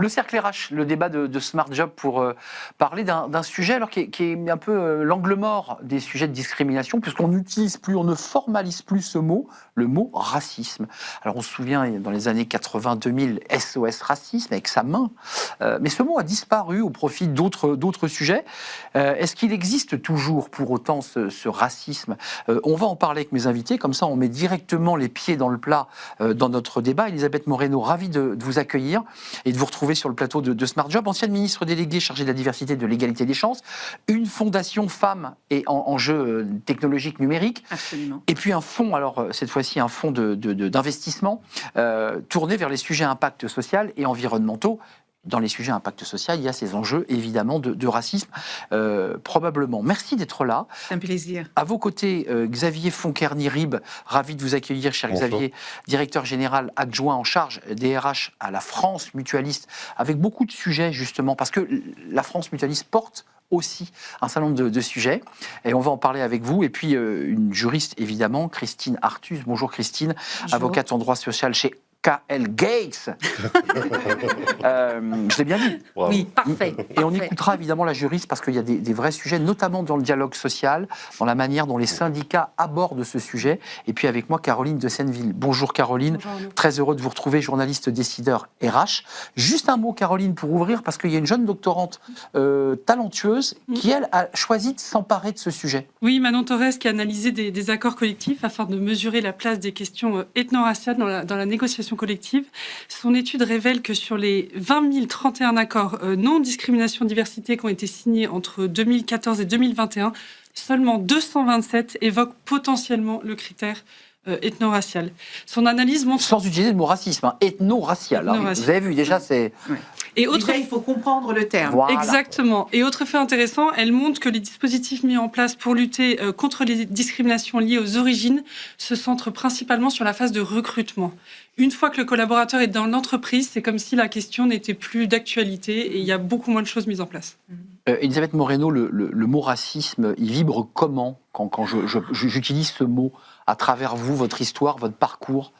Le cercle RH, le débat de Smart Job pour parler d'un sujet alors qui est un peu l'angle mort des sujets de discrimination, puisqu'on n'utilise plus, on ne formalise plus ce mot, le mot racisme. Alors on se souvient, dans les années 80-2000, SOS racisme avec sa main, mais ce mot a disparu au profit d'autres sujets. Est-ce qu'il existe toujours pour autant ce racisme? On va en parler avec mes invités, comme ça on met directement les pieds dans le plat dans notre débat. Elisabeth Moreno, ravie de vous accueillir et de vous retrouver sur le plateau de Smart Job, ancienne ministre déléguée chargée de la diversité et de l'égalité des chances, une fondation femmes et enjeux technologiques numériques. Absolument. Et puis un fonds, alors cette fois-ci un fonds d'investissement tourné vers les sujets impact social et environnementaux. Dans les sujets impact social, il y a ces enjeux évidemment de racisme, probablement. Merci d'être là. C'est un plaisir. À vos côtés, Xavier Fonkerny-Ribes, ravi de vous accueillir, cher Bonjour. Xavier, directeur général adjoint en charge des RH à la France Mutualiste, avec beaucoup de sujets justement, parce que la France Mutualiste porte aussi un certain nombre de sujets, et on va en parler avec vous. Et puis une juriste évidemment, Christine Artus. Bonjour Christine, Bonjour. Avocate en droit social chez KL Gates. Je l'ai bien dit. Bravo. Oui, parfait. Et on parfait. écoutera évidemment la juriste parce qu'il y a des vrais sujets, notamment dans le dialogue social, dans la manière dont les syndicats abordent ce sujet. Et puis avec moi, Caroline de Senneville. Bonjour Caroline, Bonjour, Arnaud. très heureux de vous retrouver, journaliste décideur RH. Juste un mot Caroline pour ouvrir, parce qu'il y a une jeune doctorante talentueuse qui, elle, a choisi de s'emparer de ce sujet. Oui, Manon Torres qui a analysé des accords collectifs afin de mesurer la place des questions ethno-raciales dans la négociation collective. Son étude révèle que sur les 20 031 accords non-discrimination diversité qui ont été signés entre 2014 et 2021, seulement 227 évoquent potentiellement le critère ethno-racial. Son analyse montre... Sans utiliser le mot racisme, hein, ethno-racial. Hein. Ethno-racial. Vous avez vu, déjà, c'est... Et autre Déjà, il faut comprendre le terme. Voilà. Exactement. Et autre fait intéressant, elle montre que les dispositifs mis en place pour lutter contre les discriminations liées aux origines se centrent principalement sur la phase de recrutement. Une fois que le collaborateur est dans l'entreprise, c'est comme si la question n'était plus d'actualité et il y a beaucoup moins de choses mises en place. Elisabeth Moreno, le mot racisme, il vibre comment quand j'utilise ce mot à travers vous, votre histoire, votre parcours?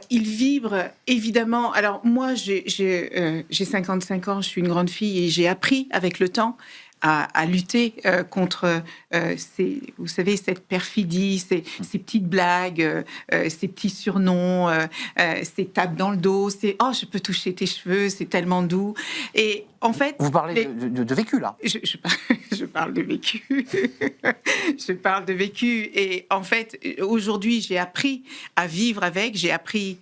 Il vibre évidemment. Alors moi, j'ai 55 ans, je suis une grande fille et j'ai appris avec le temps à lutter contre vous savez, cette perfidie, ces petites blagues, ces petits surnoms, ces tapes dans le dos, oh, je peux toucher tes cheveux, c'est tellement doux. Et en fait, Vous parlez de vécu, là. Je parle de vécu. Je parle de vécu. Et en fait, aujourd'hui, j'ai appris à vivre avec, j'ai appris,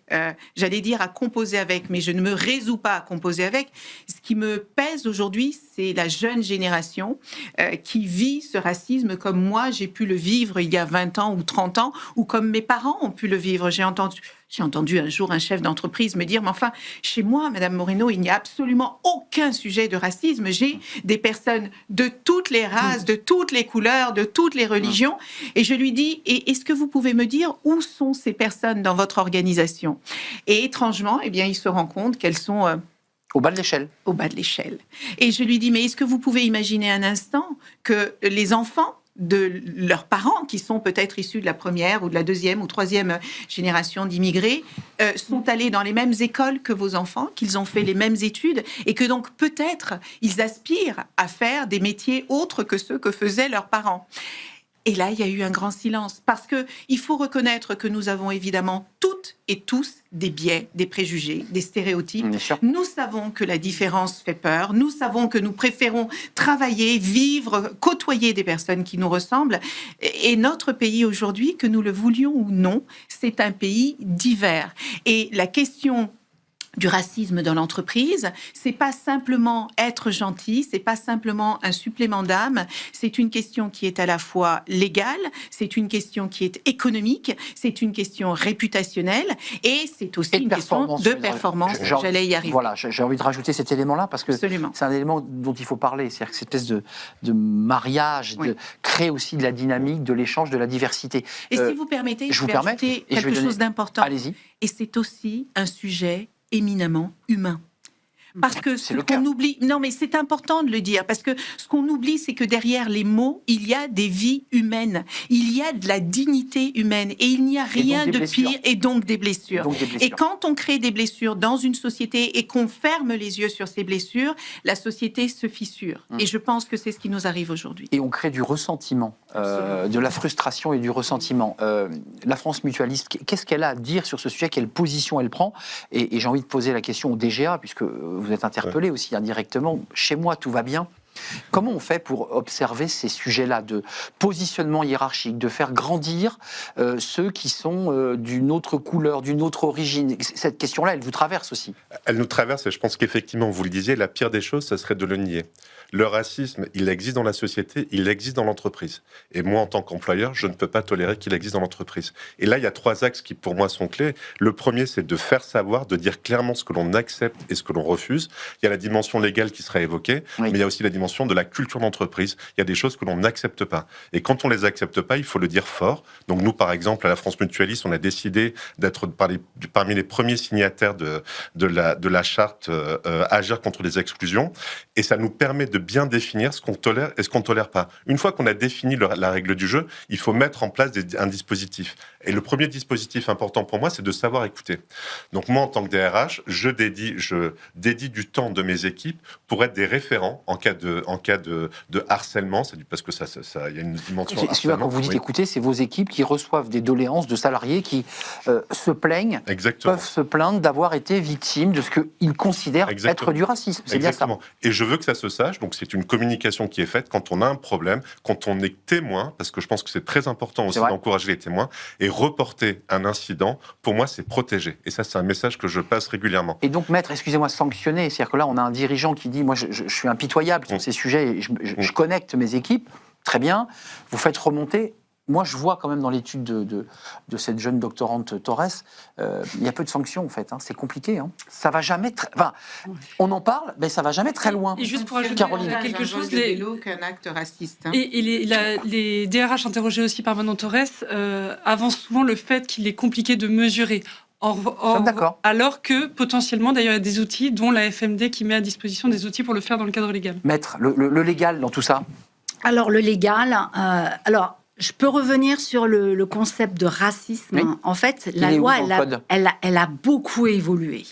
j'allais dire, à composer avec, mais je ne me résous pas à composer avec. Ce qui me pèse aujourd'hui, c'est la jeune génération qui vit ce racisme comme moi, j'ai pu le vivre il y a 20 ans ou 30 ans, ou comme mes parents ont pu le vivre. J'ai entendu un jour un chef d'entreprise me dire « Mais enfin, chez moi, Madame Moreno, il n'y a absolument aucun sujet de racisme. J'ai des personnes de toutes les races, de toutes les couleurs, de toutes les religions. » Et je lui dis « Et est-ce que vous pouvez me dire où sont ces personnes dans votre organisation ?» Et étrangement, eh bien, il se rend compte qu'elles sont... Au bas de l'échelle. Au bas de l'échelle. Et je lui dis « Mais est-ce que vous pouvez imaginer un instant que les enfants de leurs parents, qui sont peut-être issus de la première ou de la deuxième ou troisième génération d'immigrés, sont allés dans les mêmes écoles que vos enfants, qu'ils ont fait les mêmes études, et que donc peut-être ils aspirent à faire des métiers autres que ceux que faisaient leurs parents. » Et là, il y a eu un grand silence, parce qu'il faut reconnaître que nous avons évidemment toutes et tous des biais, des préjugés, des stéréotypes. Bien sûr. Nous savons que la différence fait peur, nous savons que nous préférons travailler, vivre, côtoyer des personnes qui nous ressemblent. Et notre pays aujourd'hui, que nous le voulions ou non, c'est un pays divers. Et la question du racisme dans l'entreprise, c'est pas simplement être gentil, c'est pas simplement un supplément d'âme, c'est une question qui est à la fois légale, c'est une question qui est économique, c'est une question réputationnelle et c'est aussi une question de performance. J'allais y arriver. Voilà, j'ai envie de rajouter cet élément-là parce que Absolument. c'est un élément dont il faut parler, c'est-à-dire que cette espèce de mariage, Oui. de créer aussi de la dynamique, de l'échange, de la diversité. Et si vous permettez, je vais permets, ajouter et je vais quelque donner- chose d'important. Allez-y. Et c'est aussi un sujet éminemment humain. Parce que C'est ce le cas. qu'on oublie, non mais c'est important de le dire, parce que ce qu'on oublie, c'est que derrière les mots, il y a des vies humaines, il y a de la dignité humaine, et il n'y a rien des de blessures. pire, et donc des blessures. Donc des blessures. Et quand on crée des blessures dans une société et qu'on ferme les yeux sur ces blessures, la société se fissure. Et je pense que c'est ce qui nous arrive aujourd'hui. Et on crée du ressentiment, de la frustration et du ressentiment. La France mutualiste, qu'est-ce qu'elle a à dire sur ce sujet? Quelle position elle prend? Et j'ai envie de poser la question au DGA, puisque vous êtes interpellé aussi indirectement. Chez moi, tout va bien. Comment on fait pour observer ces sujets-là de positionnement hiérarchique, de faire grandir ceux qui sont d'une autre couleur, d'une autre origine? Cette question-là, elle vous traverse aussi. Elle nous traverse et je pense qu'effectivement, vous le disiez, la pire des choses, ça serait de le nier. Le racisme, il existe dans la société, il existe dans l'entreprise. Et moi, en tant qu'employeur, je ne peux pas tolérer qu'il existe dans l'entreprise. Et là, il y a 3 axes qui, pour moi, sont clés. Le premier, c'est de faire savoir, de dire clairement ce que l'on accepte et ce que l'on refuse. Il y a la dimension légale qui sera évoquée, Oui. mais il y a aussi la dimension de la culture d'entreprise. Il y a des choses que l'on n'accepte pas. Et quand on les accepte pas, il faut le dire fort. Donc nous, par exemple, à la France Mutualiste, on a décidé d'être parmi les premiers signataires de la charte Agir contre les exclusions. Et ça nous permet de bien définir ce qu'on tolère et ce qu'on ne tolère pas. Une fois qu'on a défini la règle du jeu, il faut mettre en place un dispositif. Et le premier dispositif important pour moi, c'est de savoir écouter. Donc moi, en tant que DRH, je dédie du temps de mes équipes pour être des référents en cas de harcèlement, parce que ça, il y a une dimension Excusez-moi, quand vous dites oui. écouter, c'est vos équipes qui reçoivent des doléances de salariés qui se plaignent, Exactement. peuvent se plaindre d'avoir été victimes de ce qu'ils considèrent Exactement. être du racisme. C'est bien ça. Exactement. Et je veux que ça se sache, donc c'est une communication qui est faite quand on a un problème, quand on est témoin, parce que je pense que c'est très important aussi d'encourager les témoins, et reporter un incident, pour moi, c'est protéger. Et ça, c'est un message que je passe régulièrement. Et donc, maître, excusez-moi, sanctionner, c'est-à-dire que là, on a un dirigeant qui dit, moi, je suis impitoyable sur ces sujets, et je connecte mes équipes, très bien, vous faites remonter. Moi, je vois quand même dans l'étude de cette jeune doctorante Torres, il y a peu de sanctions, en fait. Hein. C'est compliqué. Hein. Ça va jamais... Enfin, on en parle, mais ça va jamais très loin. Et juste pour ajouter Caroline. quelque chose, qu'un acte raciste. Hein. Et les DRH interrogés aussi par Manon Torres avancent souvent le fait qu'il est compliqué de mesurer. D'accord. Alors que potentiellement, d'ailleurs, il y a des outils, dont la FMD qui met à disposition des outils pour le faire dans le cadre légal. Maître, le légal dans tout ça? Alors, le légal, je peux revenir sur le concept de racisme. Oui. En fait, Il la est où loi, dans le code elle a beaucoup évolué.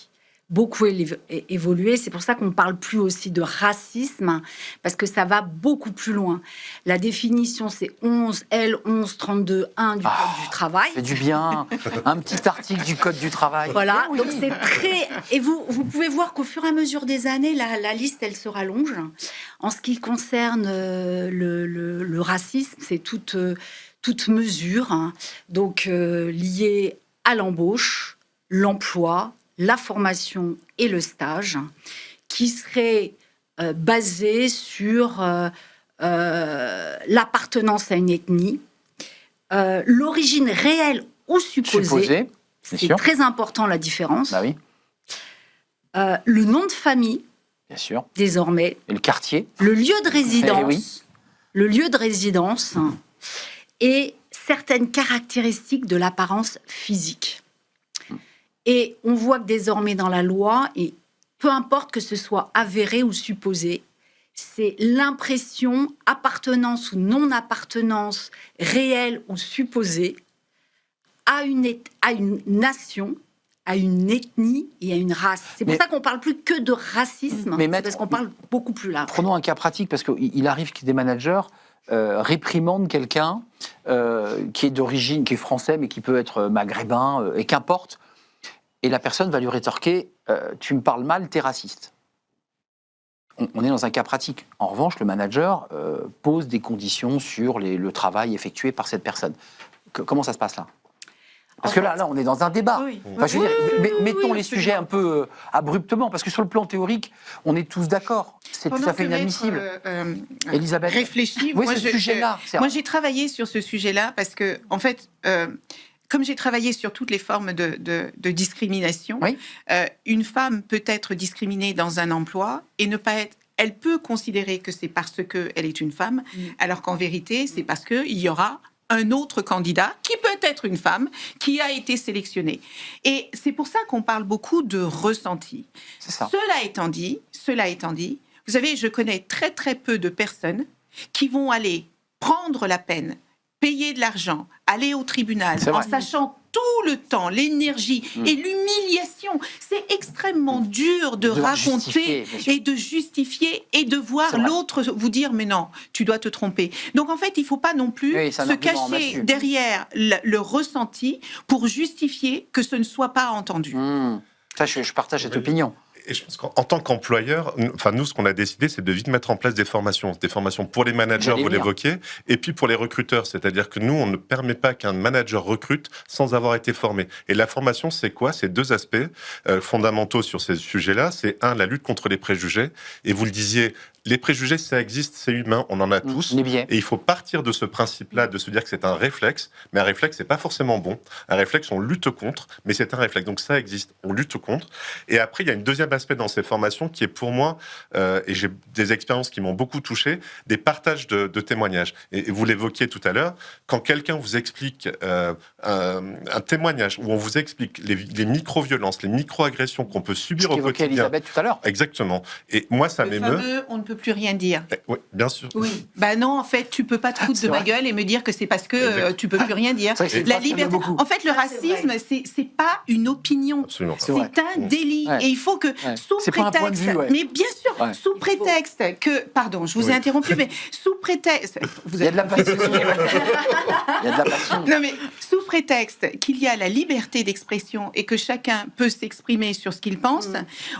Beaucoup évolué. C'est pour ça qu'on ne parle plus aussi de racisme, parce que ça va beaucoup plus loin. La définition, c'est L1132-1 du Code du travail. C'est du bien. Un petit article du Code du travail. Voilà, Oui. donc c'est très... Et vous pouvez voir qu'au fur et à mesure des années, la liste, elle se rallonge. En ce qui concerne le racisme, c'est toute mesure, hein, donc liée à l'embauche, l'emploi, la formation et le stage, qui serait basée sur l'appartenance à une ethnie, l'origine réelle ou supposée. Bien C'est sûr. très important la différence. Bah oui, Le nom de famille, bien sûr. désormais, Et le quartier. le lieu de résidence, Eh oui. le lieu de résidence et certaines caractéristiques de l'apparence physique. Et on voit que désormais dans la loi, et peu importe que ce soit avéré ou supposé, c'est l'impression, appartenance ou non-appartenance réelle ou supposée à une nation, à une ethnie et à une race. C'est pour ça qu'on ne parle plus que de racisme, Mais c'est maître, parce qu'on parle beaucoup plus large. Prenons un cas pratique, parce qu'il arrive que des managers réprimandent quelqu'un qui est d'origine, qui est français, mais qui peut être maghrébin, et qu'importe. Et la personne va lui rétorquer tu me parles mal, t'es raciste. On est dans un cas pratique. En revanche, le manager pose des conditions sur le travail effectué par cette personne. Comment ça se passe là? Parce que là, on est dans un débat. Oui. Enfin, je veux dire, mettons les absolument. sujets un peu abruptement, parce que sur le plan théorique, on est tous d'accord. C'est tout à fait inadmissible. Elisabeth, Réfléchis. oui, Moi, ce sujet-là. Moi, j'ai travaillé sur ce sujet-là parce que, en fait, comme j'ai travaillé sur toutes les formes de discrimination, Oui. Une femme peut être discriminée dans un emploi et ne pas être. Elle peut considérer que c'est parce qu'elle est une femme, alors qu'en vérité, c'est parce qu'il y aura un autre candidat, qui peut être une femme, qui a été sélectionné. Et c'est pour ça qu'on parle beaucoup de ressenti. C'est ça. Cela étant dit, vous savez, je connais très très peu de personnes qui vont aller prendre la peine, payer de l'argent, aller au tribunal, C'est en vrai. sachant tout le temps, l'énergie et l'humiliation. C'est extrêmement dur de Devoir raconter justifier, bien sûr. et de justifier et de voir C'est vrai. l'autre vous dire mais non, tu dois te tromper. Donc en fait, il ne faut pas non plus Oui, c'est un se argument cacher massue. derrière le ressenti pour justifier que ce ne soit pas entendu. Ça, je partage cette Oui. opinion. Et je pense qu'en tant qu'employeur, nous, ce qu'on a décidé, c'est de vite mettre en place des formations pour les managers, J'allais vous venir. l'évoquiez, et puis pour les recruteurs. C'est-à-dire que nous, on ne permet pas qu'un manager recrute sans avoir été formé. Et la formation, c'est quoi? C'est 2 aspects fondamentaux sur ces sujets-là. C'est la lutte contre les préjugés. Et vous le disiez, les préjugés, ça existe, c'est humain, on en a tous. Les biais. Et il faut partir de ce principe-là, de se dire que c'est un réflexe, mais un réflexe, c'est pas forcément bon. Un réflexe, on lutte contre, mais c'est un réflexe. Donc ça existe, on lutte contre. Et après, il y a une deuxième aspect dans ces formations qui est pour moi, et j'ai des expériences qui m'ont beaucoup touché, des partages de témoignages. Et vous l'évoquiez tout à l'heure, quand quelqu'un vous explique un témoignage où on vous explique les micro-violences, les micro-agressions qu'on peut Ce subir au qu'évoquait quotidien. Elisabeth tout à l'heure. Exactement. Et moi, ça Le m'émeut. fameux, on ne peut plus rien dire. Oui, bien sûr. Oui. Ben non, en fait, tu peux pas te foutre C'est de ma vrai. gueule et me dire que c'est parce que Exact. tu peux plus rien dire. C'est vrai que c'est une La phrase qui liberté. aime beaucoup. En fait, le Ça, c'est racisme, c'est pas une opinion. Absolument. C'est vrai. C'est un délit. Ouais. Et il faut que, sous C'est pas un point de prétexte, vue, ouais. mais bien sûr, Ouais. sous prétexte que, pardon, je vous ai Oui. interrompu, mais sous prétexte, vous Il y a êtes de la passion. Il y a de la passion. Non, mais sous prétexte qu'il y a la liberté d'expression et que chacun peut s'exprimer sur ce qu'il pense,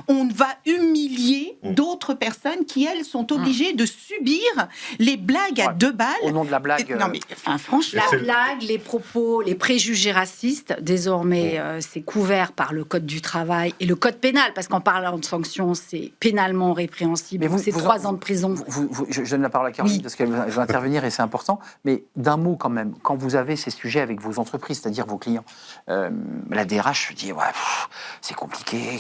on va humilier d'autres personnes qui, elles, sont obligées de subir les blagues à Ouais. 2 balles. Au nom de la blague. Non, mais enfin, franchement. La blague, les propos, les préjugés racistes, désormais, c'est couvert par le Code du travail et le Code pénal, parce qu'en parlant de sanctions, c'est pénalement répréhensible. Mais vous- C'est vous 3 ans de prison. Je donne la parole à Caroline Oui. parce qu'elle va intervenir et c'est important. Mais d'un mot quand même, quand vous avez ces sujets avec vos entreprises, c'est-à-dire vos clients, la DRH se dit ouais, c'est compliqué,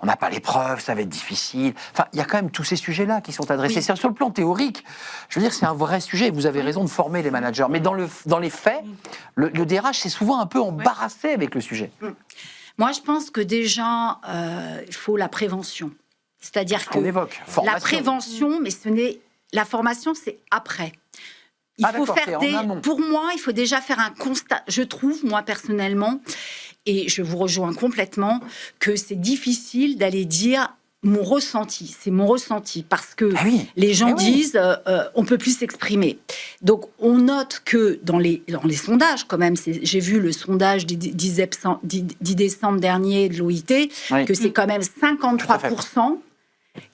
on n'a pas les preuves, ça va être difficile. Enfin, il y a quand même tous ces sujets-là qui sont adressés. Oui. C'est sur le plan théorique, je veux dire, c'est un vrai sujet. Et vous avez raison de former les managers. Mais dans les faits, le DRH c'est souvent un peu embarrassé avec le sujet. Moi, je pense que déjà, il faut la prévention. C'est-à-dire que On évoque formation. la prévention, mais la formation, c'est après. Il Ah, faut d'accord, c'est faire en amont. pour moi, il faut déjà faire un constat. Je trouve, moi personnellement, et je vous rejoins complètement, que c'est difficile d'aller dire mon ressenti. C'est mon ressenti parce que Ah oui. les gens Ah oui. disent on peut plus s'exprimer. Donc on note que dans les sondages, quand même, j'ai vu le sondage du 10 décembre dernier de l'OIT, Oui. que c'est quand même 53%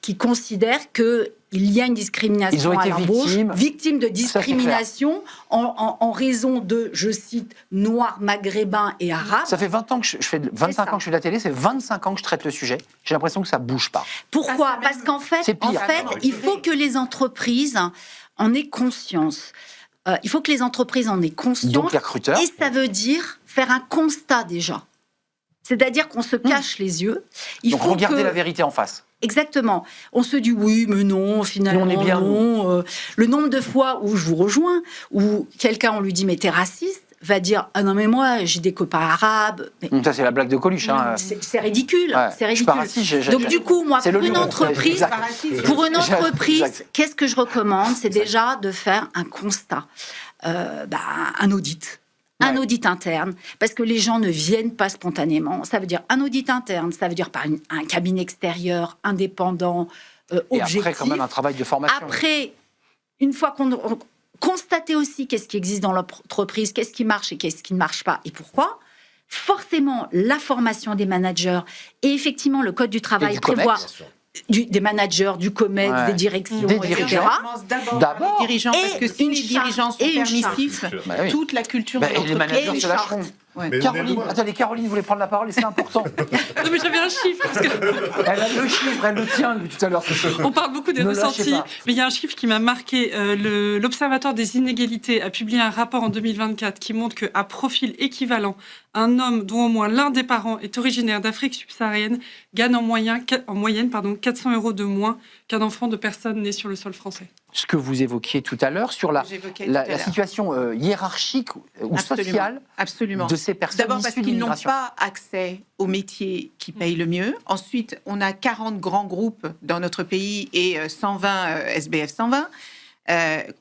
qui considèrent que il y a une discrimination Ils ont été à l'embauche, victimes de c'est discrimination en raison de, je cite, noirs, maghrébins et arabes. Ça fait 20 ans que je fais 25 ça. ans que je fais de la télé, c'est 25 ans que je traite le sujet. J'ai l'impression que ça bouge pas. Pourquoi Ah, c'est Parce même- qu'en fait, C'est pire. il faut que les entreprises en aient conscience. Il faut que les entreprises en aient conscience. Donc les recruteurs. Et ça veut dire faire un constat déjà. C'est-à-dire qu'on se cache les yeux. Il Donc faut regardez que... la vérité en face. Exactement. On se dit oui, mais non, finalement, Nous, on est bien, non. Le nombre de fois où je vous rejoins, où quelqu'un, on lui dit mais t'es raciste, va dire ah non mais moi j'ai des copains arabes. Mais Ça c'est la blague de Coluche. Hein. c'est ridicule, Ouais, c'est je suis pas ridicule. raciste, Donc du coup, moi, c'est pour le une lion. entreprise, Exact. pour une entreprise, Exact. qu'est-ce que je recommande? C'est déjà de faire un constat, un audit. Un Ouais. audit interne, parce que les gens ne viennent pas spontanément. Ça veut dire un audit interne, ça veut dire par un cabinet extérieur, indépendant, Et objectif. après quand même un travail de formation. Après, une fois qu'on constater aussi qu'est-ce qui existe dans l'entreprise, qu'est-ce qui marche et qu'est-ce qui ne marche pas et pourquoi, forcément la formation des managers et effectivement le Code du travail du Comex, prévoit Bien sûr. des managers, du COMEX, Ouais. des directions, Des etc. dirigeants. On commence d'abord D'abord. par les dirigeants, parce que Et si une les dirigeants sont charte. Et une permissifs, charte. Bah oui. toute la culture Bah, de et les l'entreprise. managers une se charte. lâcheront. Ouais. Mais on est Caroline, loin. attendez, Caroline voulait prendre la parole et c'est important. Non, mais j'avais un chiffre, parce que Elle a le chiffre, elle le tient depuis tout à l'heure. on parle beaucoup des Ne lâchez ressentis, pas. mais il y a un chiffre qui m'a marqué. L'Observatoire des inégalités a publié un rapport en 2024 qui montre qu'à profil équivalent, un homme dont au moins l'un des parents est originaire d'Afrique subsaharienne gagne en moyenne 400 € de moins qu'un enfant de personne née sur le sol français. ce que vous évoquiez tout à l'heure sur la J'évoquais tout à l'heure. situation hiérarchique ou Absolument. sociale Absolument. de ces personnes D'abord parce issues de qu'ils n'ont l'immigration. pas accès aux métiers qui payent le mieux. Ensuite, on a 40 grands groupes dans notre pays et 120 SBF 120.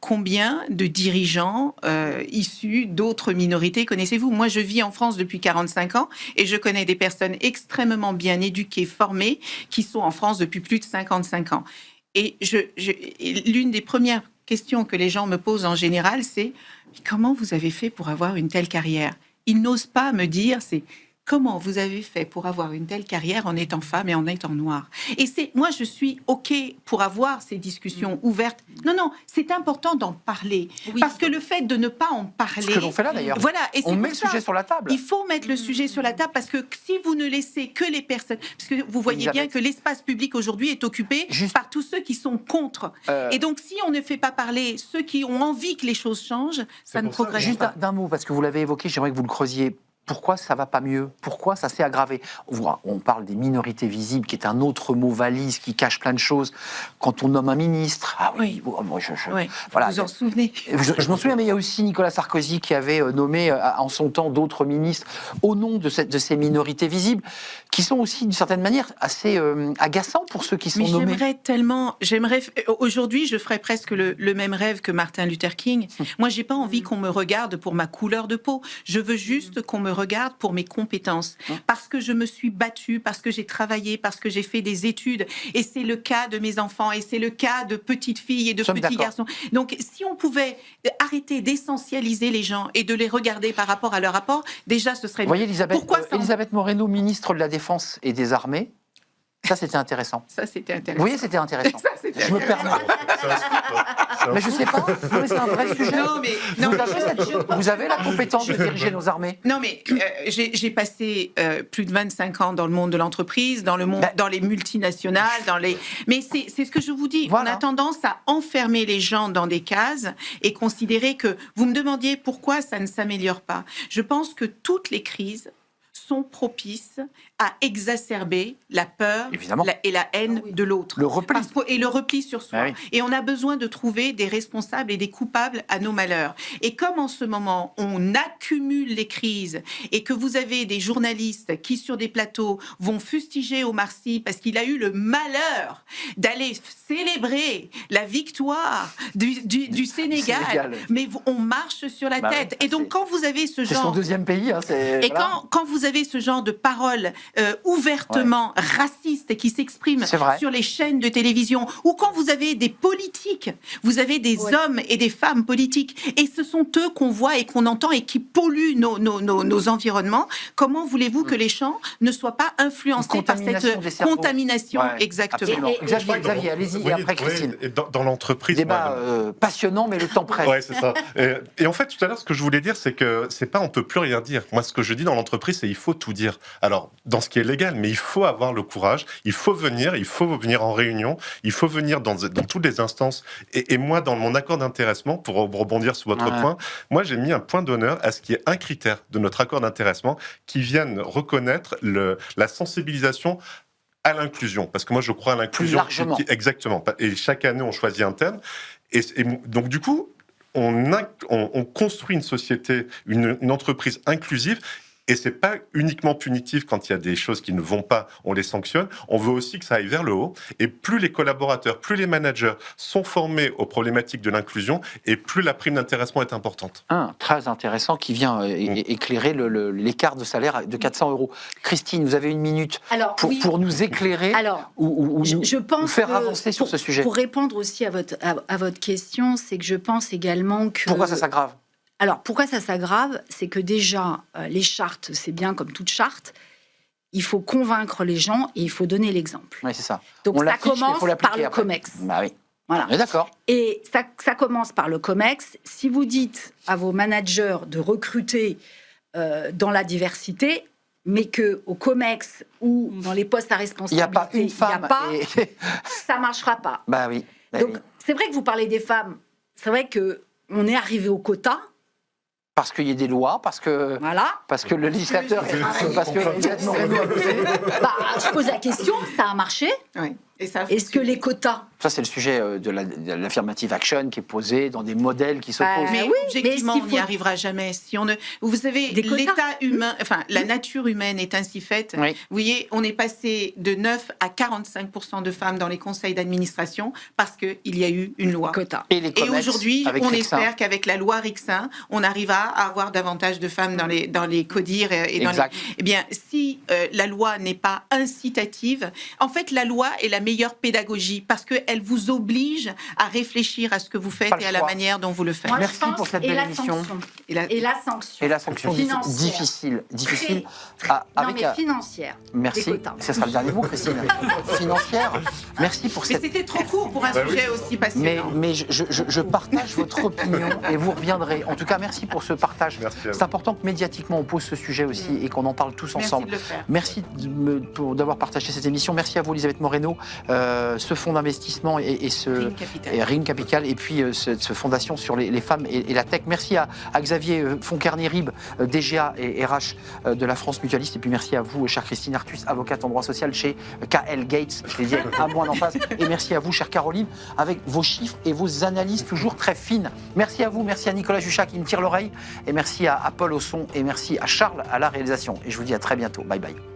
Combien de dirigeants issus d'autres minorités connaissez-vous? Moi, je vis en France depuis 45 ans et je connais des personnes extrêmement bien éduquées, formées, qui sont en France depuis plus de 55 ans. Et l'une des premières questions que les gens me posent en général, c'est « Comment vous avez fait pour avoir une telle carrière ?» Ils n'osent pas me dire, c'est comment vous avez fait pour avoir une telle carrière en étant femme et en étant noire. Et moi, je suis OK pour avoir ces discussions ouvertes. Non, c'est important d'en parler. Oui. Parce que le fait de ne pas en parler... Ce que l'on fait là d'ailleurs. Voilà, et c'est On met pour le ça, sujet sur la table. il faut mettre le sujet sur la table parce que si vous ne laissez que les personnes... Parce que vous voyez bien Elisabeth. que l'espace public aujourd'hui est occupé Juste- par tous ceux qui sont contre. Et donc, si on ne fait pas parler ceux qui ont envie que les choses changent, ça ne pour ça, progresse Juste pas. d'un mot, parce que vous l'avez évoqué, j'aimerais que vous le creusiez. Pourquoi ça va pas mieux? Pourquoi ça s'est aggravé? On parle des minorités visibles, qui est un autre mot valise qui cache plein de choses. Quand on nomme un ministre, ah oui, moi Oui, voilà. vous en souvenez. Je m'en souviens, mais il y a aussi Nicolas Sarkozy qui avait nommé en son temps d'autres ministres au nom de ces minorités visibles, qui sont aussi d'une certaine manière assez agaçants pour ceux qui sont Mais nommés. aujourd'hui, je ferais presque le même rêve que Martin Luther King. Moi, j'ai pas envie qu'on me regarde pour ma couleur de peau. Je veux juste qu'on me regarde pour mes compétences. Parce que je me suis battue, parce que j'ai travaillé, parce que j'ai fait des études. Et c'est le cas de mes enfants, et c'est le cas de petites filles et de Nous sommes petits d'accord. garçons. Donc, si on pouvait arrêter d'essentialiser les gens et de les regarder par rapport à leur rapport, déjà, ce serait Vous voyez, Elisabeth, Pourquoi ça en- Elisabeth Moreno, ministre de la Défense et des Armées, ça c'était intéressant. Ça, c'était Vous intéressant. voyez, c'était intéressant. Ça, c'était Je me permets. Mais je sais pas, non, mais c'est un vrai sujet. Non, mais... Non, Vous avez la compétence de diriger nos armées. Non, mais j'ai passé plus de 25 ans dans le monde de l'entreprise, dans le monde, dans les multinationales, Mais c'est ce que je vous dis. Voilà. On a tendance à enfermer les gens dans des cases et considérer que... Vous me demandiez pourquoi ça ne s'améliore pas. Je pense que toutes les crises sont propices à exacerber la peur Évidemment. et la haine de l'autre. Le repli. Et le repli sur soi. Ah oui. Et on a besoin de trouver des responsables et des coupables à nos malheurs. Et comme en ce moment, on accumule les crises et que vous avez des journalistes qui, sur des plateaux, vont fustiger Omar Sy parce qu'il a eu le malheur d'aller célébrer la victoire du Sénégal. Sénégal. Mais on marche sur la Bah oui, tête. Et donc, quand vous avez ce C'est son genre... deuxième pays. Hein, Et quand vous avez ce genre de paroles ouvertement racistes et qui s'expriment C'est vrai. sur les chaînes de télévision, ou quand vous avez des politiques, vous avez des hommes et des femmes politiques, et ce sont eux qu'on voit et qu'on entend et qui polluent nos environnements, comment voulez-vous que les gens ne soient pas influencés par contamination des cette cerveaux. contamination? Ouais, Exactement. absolument. Et- Xavier, allez-y, et après Christine. Et dans l'entreprise, Débat passionnant, mais le temps presse. Ouais, c'est ça. Et en fait, tout à l'heure, ce que je voulais dire, c'est que c'est pas on peut plus rien dire. Moi, ce que je dis dans l'entreprise, c'est il faut tout dire. Alors, dans ce qui est légal, mais il faut avoir le courage. Il faut venir en réunion. Il faut venir dans toutes les instances. Et moi, dans mon accord d'intéressement, pour rebondir sur votre point, moi, j'ai mis un point d'honneur à ce qui est un critère de notre accord d'intéressement qui vienne reconnaître la sensibilisation à l'inclusion, parce que moi je crois à l'inclusion. Plus largement. Exactement. Et chaque année on choisit un thème. Et donc du coup, on construit une société, une entreprise inclusive. Et c'est pas uniquement punitif quand il y a des choses qui ne vont pas, on les sanctionne. On veut aussi que ça aille vers le haut. Et plus les collaborateurs, plus les managers sont formés aux problématiques de l'inclusion, et plus la prime d'intéressement est importante. Très intéressant qui vient éclairer l'écart de salaire de 400 €. Christine, vous avez une minute Alors, oui. pour nous éclairer Alors, ou je pense nous faire que avancer sur ce sujet. Pour répondre aussi à votre question, c'est que je pense également que... Pourquoi ça s'aggrave? Alors, pourquoi ça s'aggrave? C'est que déjà, les chartes, c'est bien comme toute charte, il faut convaincre les gens et il faut donner l'exemple. Oui, c'est ça. Donc On ça l'affiche, mais il commence faut l'appliquer par le après. COMEX. Bah oui, Voilà. on est d'accord. Et ça commence par le COMEX. Si vous dites à vos managers de recruter dans la diversité, mais qu'au COMEX ou dans les postes à Il n'y responsabilité, a pas une femme. il y a pas, et- ça ne marchera pas. Bah oui. bah Donc, oui. c'est vrai que vous parlez des femmes. C'est vrai qu'on est arrivé au quota. Parce qu'il y a des lois, parce que Voilà. le législateur, parce que Elisabeth Moreno a bossé. Bah, je pose la question, ça a marché. Oui. Et ça Est-ce que les quotas... Ça, c'est le sujet de l'affirmative action qui est posé dans des modèles qui s'opposent. Mais oui, objectivement, mais on est-ce n'y qu'il faut- arrivera jamais. Si on ne... Vous savez, Des quotas. l'état humain, enfin, la nature humaine est ainsi faite. Oui. Vous voyez, on est passé de 9 à 45% de femmes dans les conseils d'administration parce qu'il y a eu une loi. Quotas. Et les Et COMEX, aujourd'hui, avec on Rixin. espère qu'avec la loi Rixin, on arrivera à avoir davantage de femmes dans les CODIR et dans Exact. les... Eh bien, si la loi n'est pas incitative, en fait, la loi est la meilleure pédagogie parce qu'elle vous oblige à réfléchir à ce que vous faites Pas le et à la choix. manière dont vous le faites. Moi, Merci je pense, pour cette et belle la émission. sanction. Et la- Et la sanction. Et la sanction Financière. difficile. Non, Avec mais financière. Merci. Des quotas. Ce sera le dernier mot, Christine. Financière. Merci pour Mais cette. c'était trop court pour un Bah oui. sujet aussi passionnant. Mais je partage votre opinion et vous reviendrez. En tout cas, merci pour ce partage. Merci à vous. C'est important que médiatiquement on pose ce sujet aussi et qu'on en parle tous Merci ensemble. de le faire. Merci d'avoir partagé cette émission. Merci à vous, Elisabeth Moreno, ce fonds d'investissement et ce. Green Capital. Et Ring Capital et puis cette fondation sur les femmes et la tech. Merci à Xavier Foncarnier-Rib, DGA et RH de la France Mutualiste. Et puis merci à vous, chère Christine Artus, avocate en droit social chez KL Gates. Je l'ai dit avec un point en face. Et merci à vous, chère Caroline, avec vos chiffres et vos analyses toujours très fines. Merci à vous, merci à Nicolas Juchat qui me tire l'oreille. Et merci à Paul au son et merci à Charles à la réalisation. Et je vous dis à très bientôt. Bye bye.